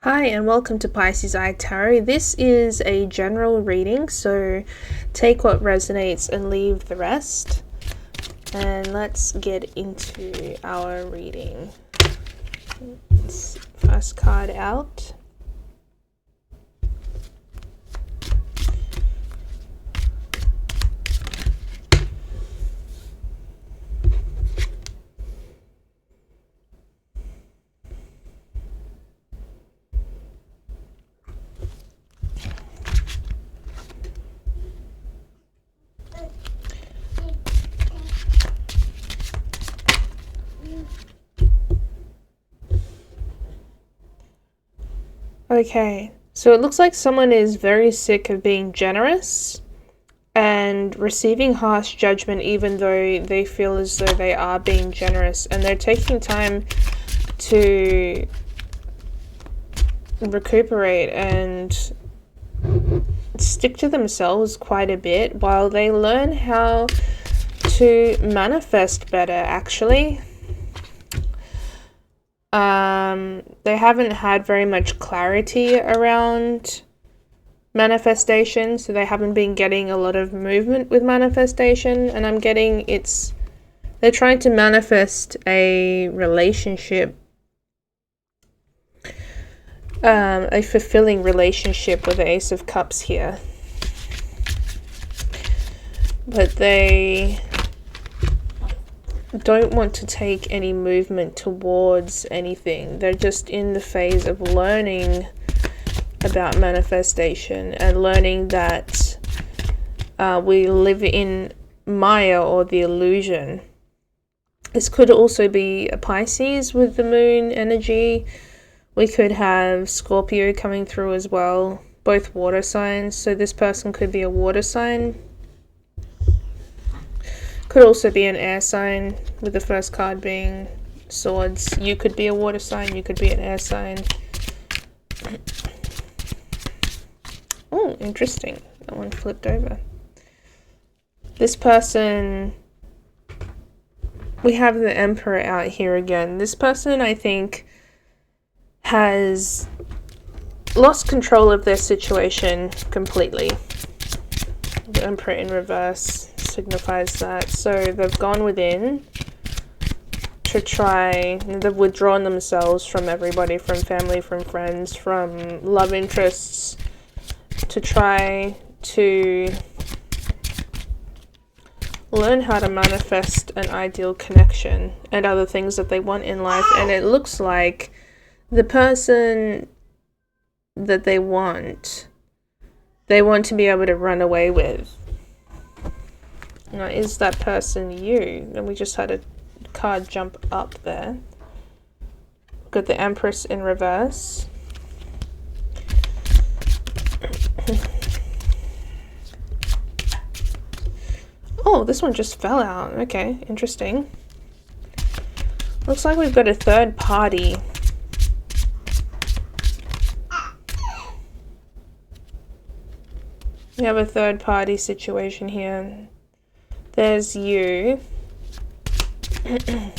Hi and welcome to Pisces Eye Tarot. This is a general reading, so take what resonates and leave the rest. And let's get into our reading. First card out. Okay, so it looks like someone is very sick of being generous and receiving harsh judgment even though they feel as though they are being generous, and they're taking time to recuperate and stick to themselves quite a bit while they learn how to manifest better, actually. They haven't had very much clarity around manifestation, so they haven't been getting a lot of movement with manifestation, and I'm getting they're trying to manifest a relationship, a fulfilling relationship with the Ace of Cups here. But they don't want to take any movement towards anything. They're just in the phase of learning about manifestation and learning that we live in Maya, or the illusion. This could also be a Pisces with the moon energy. We could have Scorpio coming through as well, both water signs, so this person could be a water sign. Could also be an air sign, with the first card being swords. You could be a water sign, you could be an air sign. Oh, interesting. That one flipped over. This person, we have the Emperor out here again. This person, I think, has lost control of their situation completely. The Emperor in reverse signifies that. So they've gone within to try, they've withdrawn themselves from everybody, from family, from friends, from love interests, to try to learn how to manifest an ideal connection and other things that they want in life. And it looks like the person that they want to be able to run away with. Now, is that person you? And we just had a card jump up there. Got the Empress in reverse. Oh, this one just fell out. Okay, interesting. Looks like we've got a third party. We have a third party situation here. There's you. I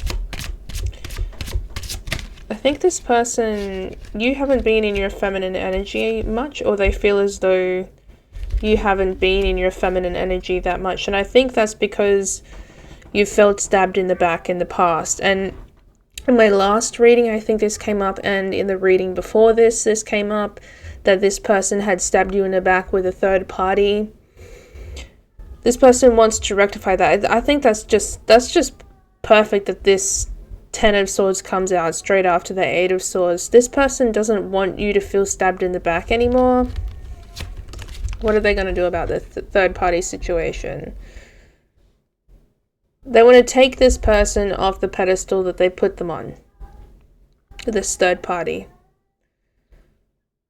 think this person, you haven't been in your feminine energy much, or they feel as though you haven't been in your feminine energy that much. And I think that's because you felt stabbed in the back in the past. And in my last reading, I think this came up, and in the reading before this came up, that this person had stabbed you in the back with a third party. This person wants to rectify that. I think that's just perfect that this Ten of Swords comes out straight after the Eight of Swords. This person doesn't want you to feel stabbed in the back anymore. What are they going to do about the third party situation? They want to take this person off the pedestal that they put them on. This third party.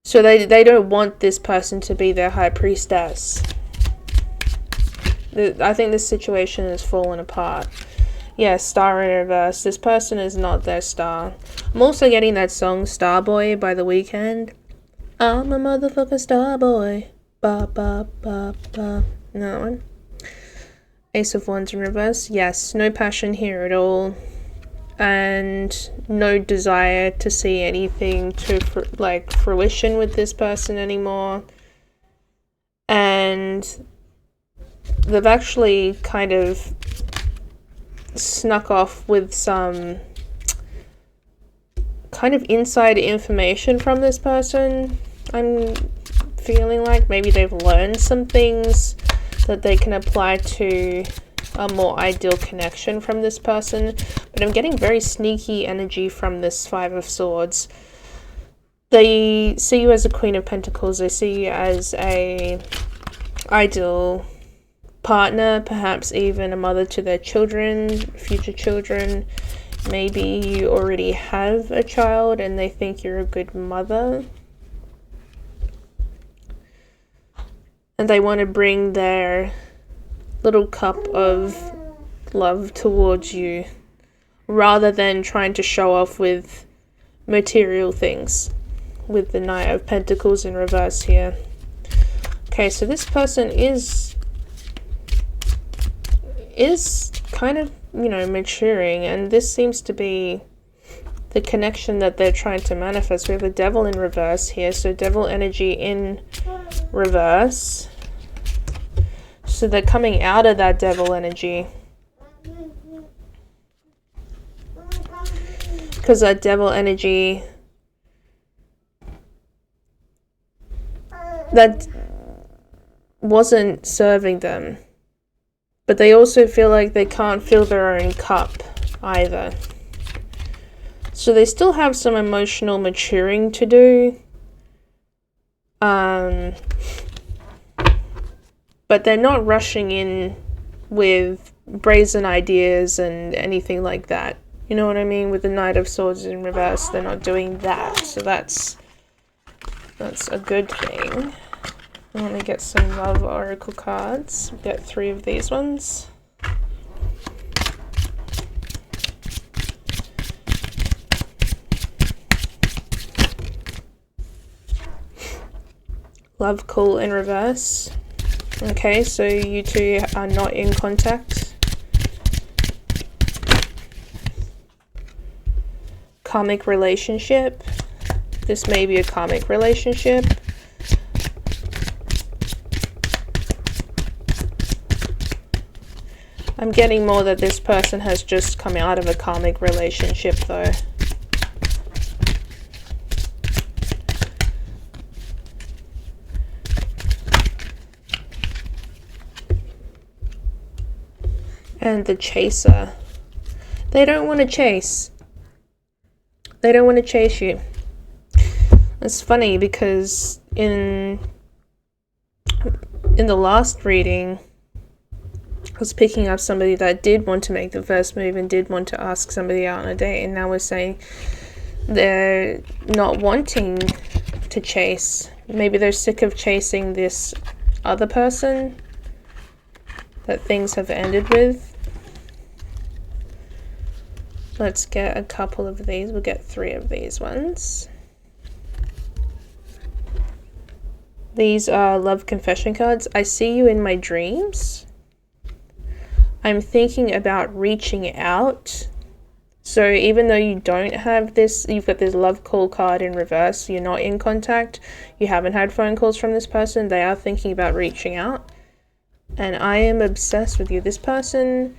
So they don't want this person to be their high priestess. I think this situation has fallen apart. Yeah, Star in reverse. This person is not their star. I'm also getting that song Starboy by The Weeknd. I'm a motherfucking starboy. Ba ba ba ba. That one. Ace of Wands in reverse. Yes, no passion here at all. and no desire to see anything to fruition with this person anymore. And they've actually kind of snuck off with some kind of inside information from this person. I'm feeling like maybe they've learned some things that they can apply to a more ideal connection from this person. But I'm getting very sneaky energy from this Five of Swords. They see you as a Queen of Pentacles. They see you as a ideal partner, perhaps even a mother to their children, future children. Maybe you already have a child and they think you're a good mother. And they want to bring their little cup of love towards you rather than trying to show off with material things, with the Knight of Pentacles in reverse here. Okay, so this person is kind of, you know, maturing, and this seems to be the connection that they're trying to manifest. We have the Devil in reverse here, so Devil energy in reverse. So they're coming out of that Devil energy, because that Devil energy, that wasn't serving them. But they also feel like they can't fill their own cup either. So they still have some emotional maturing to do. But they're not rushing in with brazen ideas and anything like that. You know what I mean? With the Knight of Swords in reverse, they're not doing that. So that's a good thing. I want to get some love oracle cards. Get 3 of these ones. Love call in reverse. Okay, so you two are not in contact. Karmic relationship. This may be a karmic relationship. I'm getting more that this person has just come out of a karmic relationship though. And the chaser. They don't want to chase. They don't want to chase you. It's funny because in the last reading, I was picking up somebody that did want to make the first move and did want to ask somebody out on a date, and now we're saying they're not wanting to chase. Maybe they're sick of chasing this other person that things have ended with. Let's get a couple of these. We'll get 3 of these ones. These are love confession cards. I see you in my dreams. I'm thinking about reaching out. So even though you don't have this, you've got this love call card in reverse, you're not in contact, you haven't had phone calls from this person, they are thinking about reaching out. And I am obsessed with you. This person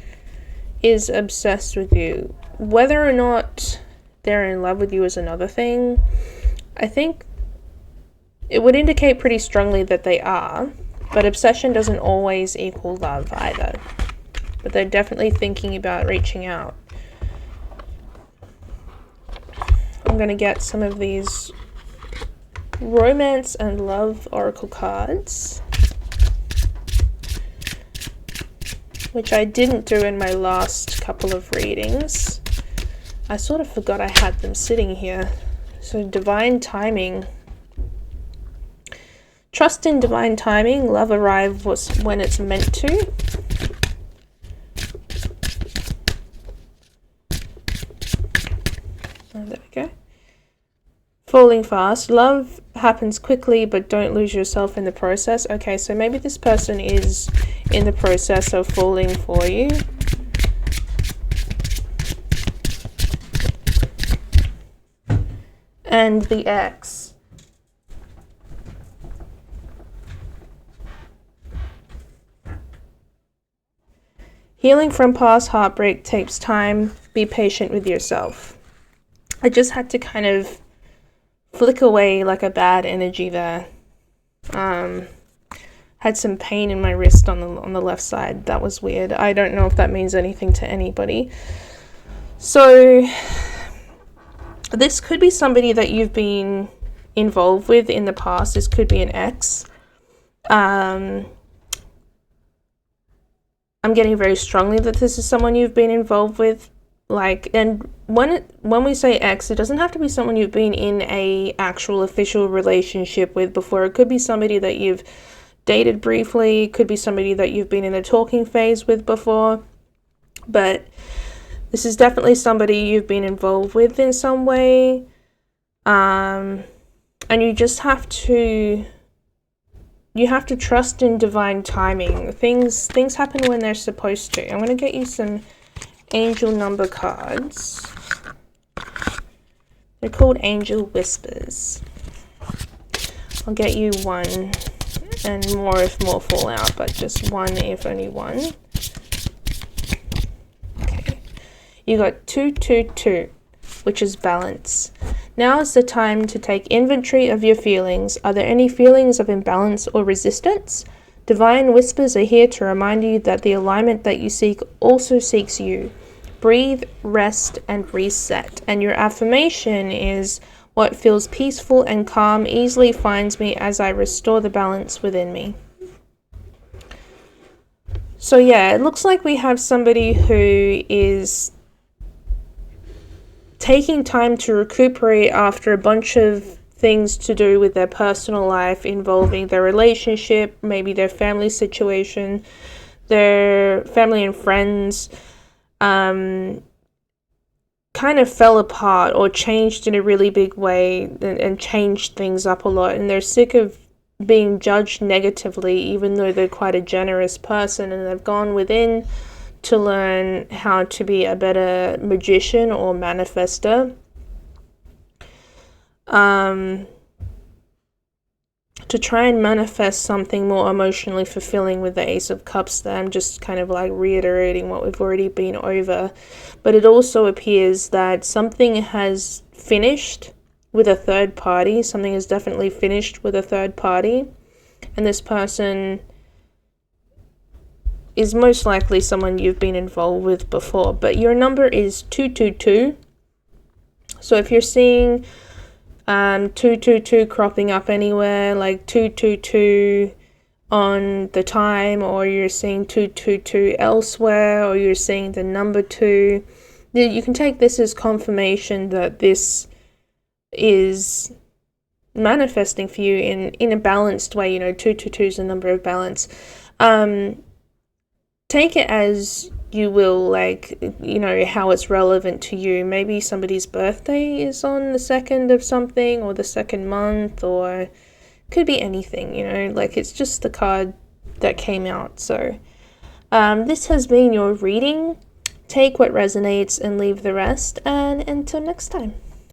is obsessed with you. Whether or not they're in love with you is another thing. I think it would indicate pretty strongly that they are, but obsession doesn't always equal love either. But they're definitely thinking about reaching out. I'm going to get some of these romance and love oracle cards, which I didn't do in my last couple of readings. I sort of forgot I had them sitting here. So divine timing. Trust in divine timing. Love arrives when it's meant to. Oh, there we go. Falling fast. Love happens quickly, but don't lose yourself in the process. Okay, so maybe this person is in the process of falling for you. and the X. Healing from past heartbreak takes time. Be patient with yourself. I just had to kind of flick away like a bad energy there. Had some pain in my wrist on the left side. That was weird. I don't know if that means anything to anybody. So this could be somebody that you've been involved with in the past. This could be an ex. I'm getting very strongly that this is someone you've been involved with. And when we say ex, it doesn't have to be someone you've been in a actual official relationship with before. It could be somebody that you've dated briefly. It could be somebody that you've been in a talking phase with before. But this is definitely somebody you've been involved with in some way. And you just have to... You have to trust in divine timing. Things happen when they're supposed to. I'm going to get you some angel number cards. They're called Angel Whispers. I'll get you one, and more if more fall out, but just one if only one. Okay. You got 222, which is balance. Now is the time to take inventory of your feelings. Are there any feelings of imbalance or resistance? Divine whispers are here to remind you that the alignment that you seek also seeks you. Breathe, rest, and reset. And your affirmation is, what feels peaceful and calm easily finds me as I restore the balance within me. So yeah, it looks like we have somebody who is taking time to recuperate after a bunch of things to do with their personal life involving their relationship, maybe their family situation, their family and friends, kind of fell apart or changed in a really big way and changed things up a lot. And they're sick of being judged negatively, even though they're quite a generous person, and they've gone within to learn how to be a better magician or manifester. To try and manifest something more emotionally fulfilling with the Ace of Cups there. I'm just kind of like reiterating what we've already been over. But it also appears that something has finished with a third party. Something is definitely finished with a third party. And this person is most likely someone you've been involved with before. But your number is 222. So if you're seeing 222 cropping up anywhere, like 222 on the time, or you're seeing 222 elsewhere, or you're seeing the number 2, you can take this as confirmation that this is manifesting for you in a balanced way. 222 is a number of balance. Take it as you will, how it's relevant to you. Maybe somebody's birthday is on the 2nd of something, or the 2nd month, or could be anything, it's just the card that came out. So this has been your reading. Take what resonates and leave the rest, and until next time.